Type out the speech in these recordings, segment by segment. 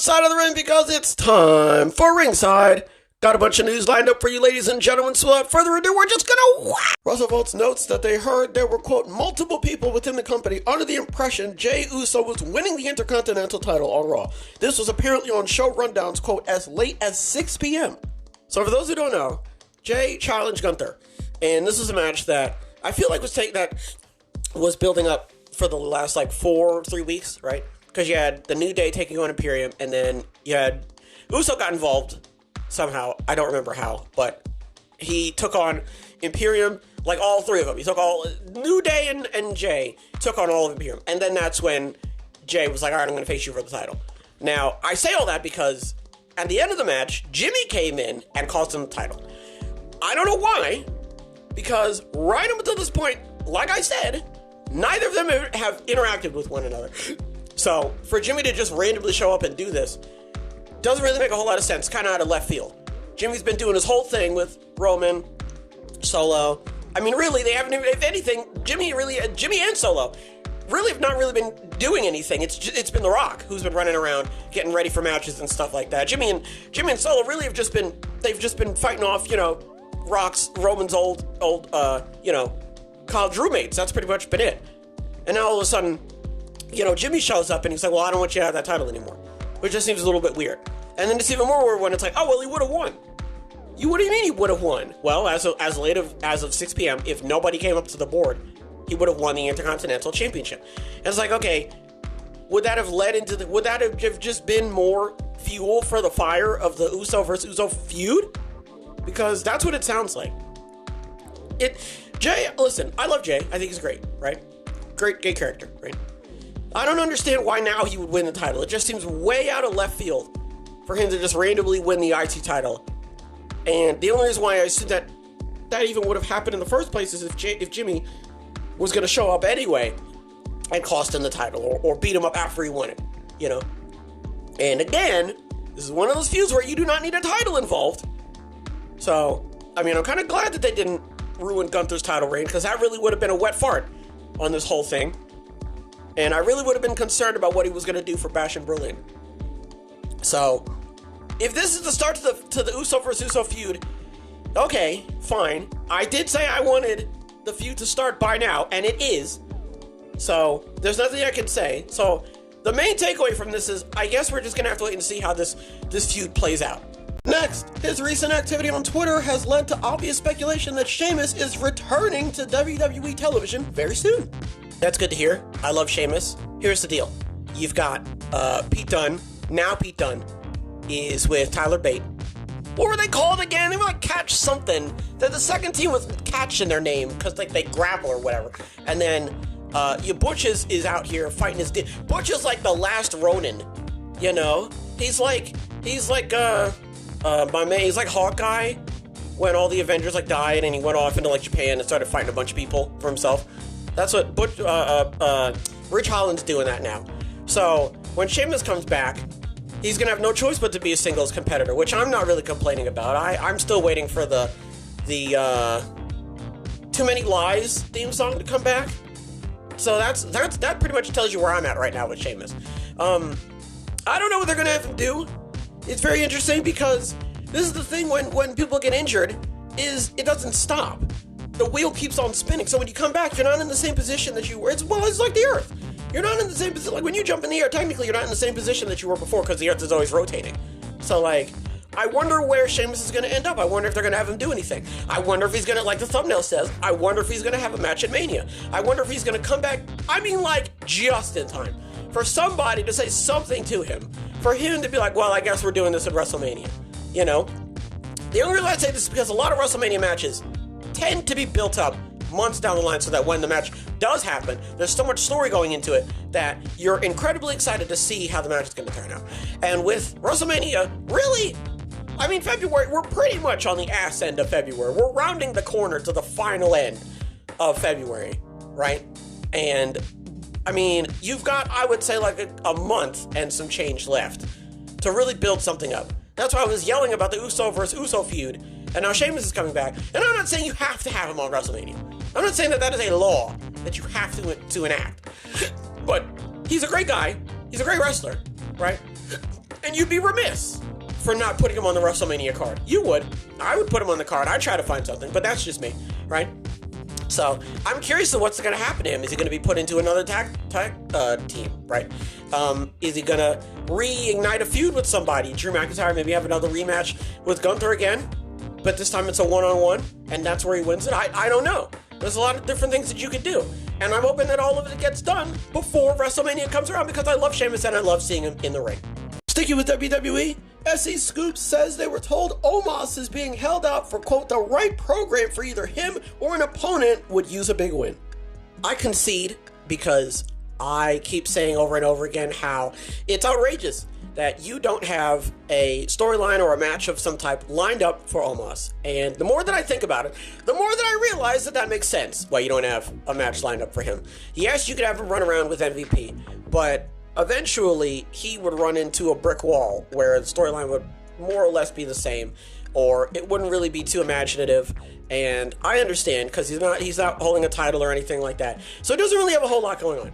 outside of the ring because it's time for Ringside. Got a bunch of news lined up for you, ladies and gentlemen, so without further ado, we're just gonna whack. Russell Fultz notes that they heard there were, quote, multiple people within the company under the impression Jey Uso was winning the Intercontinental title on Raw. This was apparently on show rundowns, quote, as late as 6 p.m. So for those who don't know, Jey challenged Gunther, and this is a match that I feel like was building up for the last, 3 weeks, right? Because you had the New Day taking on Imperium, and then you had Uso got involved somehow. I don't remember how, but he took on Imperium, all three of them. He took all New Day and Jey took on all of Imperium, and then that's when Jey was like, "All right, I'm going to face you for the title." Now, I say all that because at the end of the match, Jimmy came in and cost him the title. I don't know why, because right up until this point, like I said, neither of them have interacted with one another. So, for Jimmy to just randomly show up and do this doesn't really make a whole lot of sense, kind of out of left field. Jimmy's been doing his whole thing with Roman, Solo. I mean, really, they haven't even, if anything, Jimmy and Solo really have not really been doing anything. It's been The Rock who's been running around getting ready for matches and stuff like that. Jimmy and Solo really have just been fighting off, Roman's old college roommates. That's pretty much been it. And now all of a sudden, Jimmy shows up and he's like, well, I don't want you to have that title anymore. Which just seems a little bit weird. And then it's even more weird when it's like, oh, well, he would have won. What do you mean he would have won? Well, as of 6 p.m., if nobody came up to the board, he would have won the Intercontinental Championship. And it's like, okay, would that have just been more fuel for the fire of the Uso versus Uso feud? Because that's what it sounds like. Jey, listen, I love Jey. I think he's great, right? Great character, right? I don't understand why now he would win the title. It just seems way out of left field for him to just randomly win the IC title. And the only reason why I assume that even would have happened in the first place is if Jimmy was going to show up anyway and cost him the title or beat him up after he won it, And again, this is one of those feuds where you do not need a title involved. So, I mean, I'm kind of glad that they didn't ruin Gunther's title reign, because that really would have been a wet fart on this whole thing. And I really would have been concerned about what he was going to do for Bash in Berlin. So, if this is the start to the Uso versus Uso feud, okay, fine. I did say I wanted the feud to start by now, and it is. So, there's nothing I can say. So, the main takeaway from this is, I guess we're just going to have to wait and see how this feud plays out. Next, his recent activity on Twitter has led to obvious speculation that Sheamus is returning to WWE television very soon. That's good to hear. I love Sheamus. Here's the deal. You've got Pete Dunne. Now Pete Dunne is with Tyler Bate. What were they called again? They were like Catch something. The second team was Catch in their name because they grapple or whatever. And then Butch is out here fighting his... Butch is like the last Ronin, He's like my man. He's like Hawkeye when all the Avengers died and he went off into Japan and started fighting a bunch of people for himself. That's what Rich Holland's doing that now. So when Sheamus comes back, he's gonna have no choice but to be a singles competitor, which I'm not really complaining about. I'm still waiting for the Too Many Lies theme song to come back. So that pretty much tells you where I'm at right now with Sheamus. I don't know what they're gonna have him do. It's very interesting because this is the thing when people get injured is it doesn't stop. The wheel keeps on spinning. So when you come back, you're not in the same position that you were. It's like the Earth. You're not in the same position. Like when you jump in the air, technically you're not in the same position that you were before because the Earth is always rotating. So I wonder where Sheamus is going to end up. I wonder if they're going to have him do anything. I wonder if he's going to, like the thumbnail says, I wonder if he's going to have a match at Mania. I wonder if he's going to come back, just in time for somebody to say something to him. For him to be like, well, I guess we're doing this at WrestleMania. The only reason I say this is because a lot of WrestleMania matches tend to be built up months down the line so that when the match does happen, there's so much story going into it that you're incredibly excited to see how the match is going to turn out. And with WrestleMania, really, February, we're pretty much on the ass end of February. We're rounding the corner to the final end of February, right? And, you've got, I would say, a month and some change left to really build something up. That's why I was yelling about the Uso versus Uso feud. And now Sheamus is coming back. And I'm not saying you have to have him on WrestleMania. I'm not saying that is a law that you have to enact. But he's a great guy. He's a great wrestler, right? And you'd be remiss for not putting him on the WrestleMania card. You would. I would put him on the card. I'd try to find something, but that's just me, right? So I'm curious to what's going to happen to him. Is he going to be put into another tag team, right? Is he going to reignite a feud with somebody? Drew McIntyre, maybe have another rematch with Gunther again, but this time it's a one-on-one, and that's where he wins it. I don't know. There's a lot of different things that you could do, and I'm hoping that all of it gets done before WrestleMania comes around, because I love Sheamus and I love seeing him in the ring. Sticking with WWE, SE Scoop says they were told Omos is being held out for, quote, the right program for either him or an opponent would use a big win. I concede, because I keep saying over and over again how it's outrageous that you don't have a storyline or a match of some type lined up for Omos. And the more that I think about it, the more that I realize that that makes sense why you don't have a match lined up for him. Yes, you could have him run around with MVP, but eventually he would run into a brick wall where the storyline would more or less be the same, or it wouldn't really be too imaginative. And I understand, because he's not holding a title or anything like that, so it doesn't really have a whole lot going on.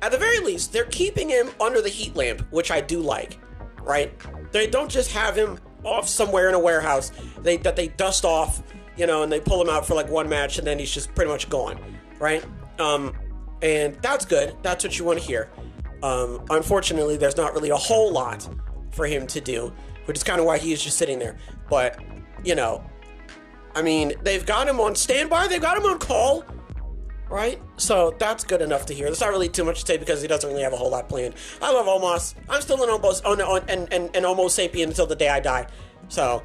At the very least, they're keeping him under the heat lamp, which I do like, right? They don't just have him off somewhere in a warehouse that they dust off, and they pull him out for like one match and then he's just pretty much gone, right? And that's good. That's what you want to hear. Unfortunately, there's not really a whole lot for him to do, which is kind of why he is just sitting there. But, I mean, they've got him on standby. They've got him on call, right? So that's good enough to hear. There's not really too much to say because he doesn't really have a whole lot planned. I love Omos. I'm still an Homo sapien until the day I die. So,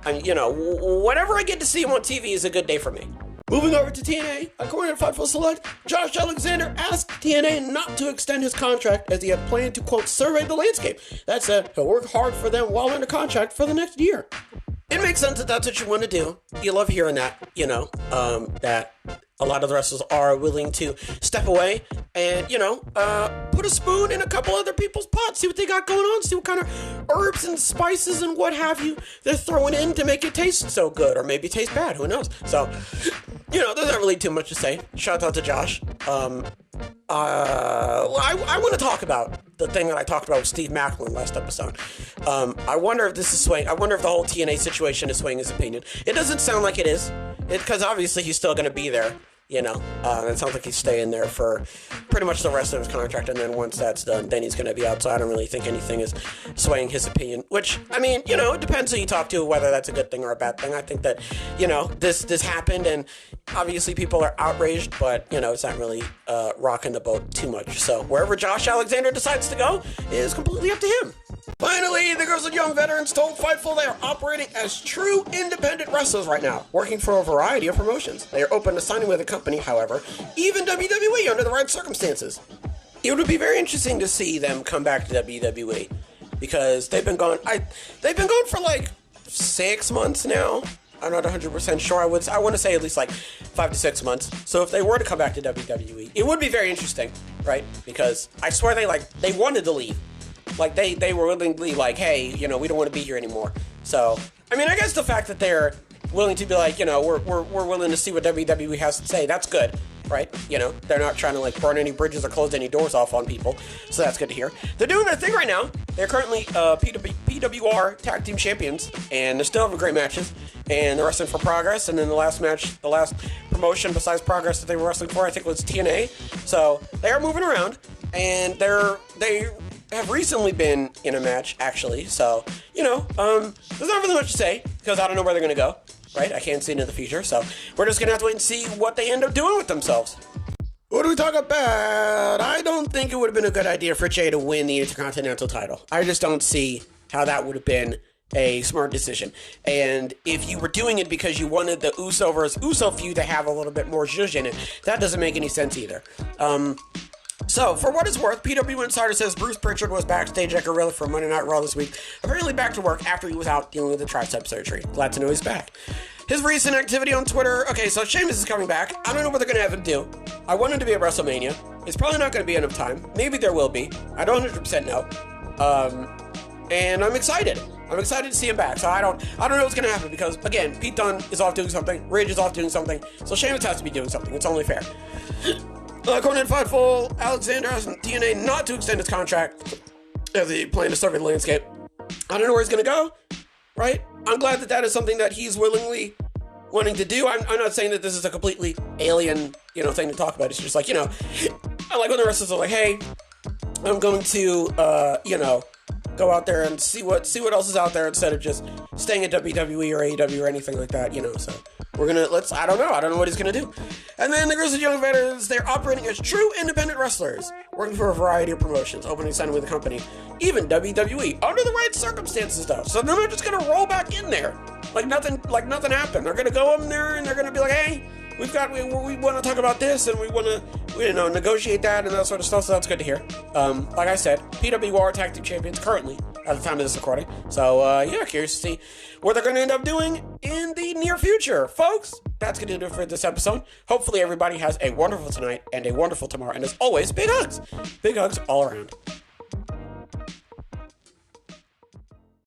whenever I get to see him on TV is a good day for me. Moving over to TNA, according to Fightful Select, Josh Alexander asked TNA not to extend his contract as he had planned to, quote, survey the landscape. That said, he'll work hard for them while under contract for the next year. It makes sense that that's what you want to do. You love hearing that, that a lot of the wrestlers are willing to step away and, put a spoon in a couple other people's pots, see what they got going on, see what kind of herbs and spices and what have you they're throwing in to make it taste so good, or maybe taste bad, who knows? So, there's not really too much to say. Shout out to Josh. I want to talk about the thing that I talked about with Steve Macklin last episode. I wonder if this is swaying. I wonder if the whole TNA situation is swaying his opinion. It doesn't sound like it is, because obviously he's still going to be there. It sounds like he's staying there for pretty much the rest of his contract, and then once that's done, then he's going to be out. So I don't really think anything is swaying his opinion, which, it depends who you talk to, whether that's a good thing or a bad thing. I think that, this happened, and obviously people are outraged, but, it's not really rocking the boat too much. So wherever Josh Alexander decides to go is completely up to him. Finally, the Grizzled Young Veterans told Fightful they are operating as true independent wrestlers right now, working for a variety of promotions. They are open to signing with a company, however, even WWE under the right circumstances. It would be very interesting to see them come back to WWE, because they've been gone for like 6 months now. I'm not 100% sure. I want to say at least like 5 to 6 months. So if they were to come back to WWE, it would be very interesting, right? Because I swear they wanted to leave. Like, they were willingly like, hey, we don't want to be here anymore. So, I guess the fact that they're willing to be like, we're willing to see what WWE has to say, that's good, right? They're not trying to, like, burn any bridges or close any doors off on people. So that's good to hear. They're doing their thing right now. They're currently PWR Tag Team Champions, and they're still having great matches. And they're wrestling for Progress, and then the last promotion besides Progress that they were wrestling for, I think, was TNA. So they are moving around, and they have recently been in a match, actually. So, there's not really much to say, because I don't know where they're going to go, right? I can't see into the future, so we're just going to have to wait and see what they end up doing with themselves. What do we talk about? I don't think it would have been a good idea for Jay to win the Intercontinental title. I just don't see how that would have been a smart decision. And if you were doing it because you wanted the Uso versus Uso feud to have a little bit more zhuzh in it, that doesn't make any sense either. So, for what it's worth, PW Insider says Bruce Pritchard was backstage at Gorilla for Monday Night Raw this week, apparently back to work after he was out dealing with the tricep surgery. Glad to know he's back. His recent activity on Twitter, okay, so Sheamus is coming back. I don't know what they're going to have him do. I want him to be at WrestleMania. It's probably not going to be enough time. Maybe there will be. I don't 100% know. And I'm excited. I'm excited to see him back. So I don't know what's going to happen because, again, Pete Dunne is off doing something. Ridge is off doing something. So Sheamus has to be doing something. It's only fair. According to Fightful, Alexander has TNA not to extend his contract as he planned to survey the landscape. I don't know where he's going to go, right? I'm glad that that is something that he's willingly wanting to do. I'm not saying that this is a completely alien, thing to talk about. It's just like, I like when the wrestlers are like, hey, I'm going to, go out there and see what else is out there instead of just staying at WWE or AEW or anything like that, so we're gonna, I don't know what he's gonna do. And then the Grizzled Young Veterans, they're operating as true independent wrestlers, working for a variety of promotions, opening and signing with the company, even WWE, under the right circumstances and stuff. So they're not just gonna roll back in there like nothing happened. They're gonna go in there and they're gonna be like, hey, we want to talk about this, and we want to, negotiate that and that sort of stuff. So that's good to hear. Like I said, PWR Tag Team Champions currently at the time of this recording. So curious to see what they're going to end up doing in the near future, folks. That's going to do it for this episode. Hopefully, everybody has a wonderful tonight and a wonderful tomorrow. And as always, big hugs all around.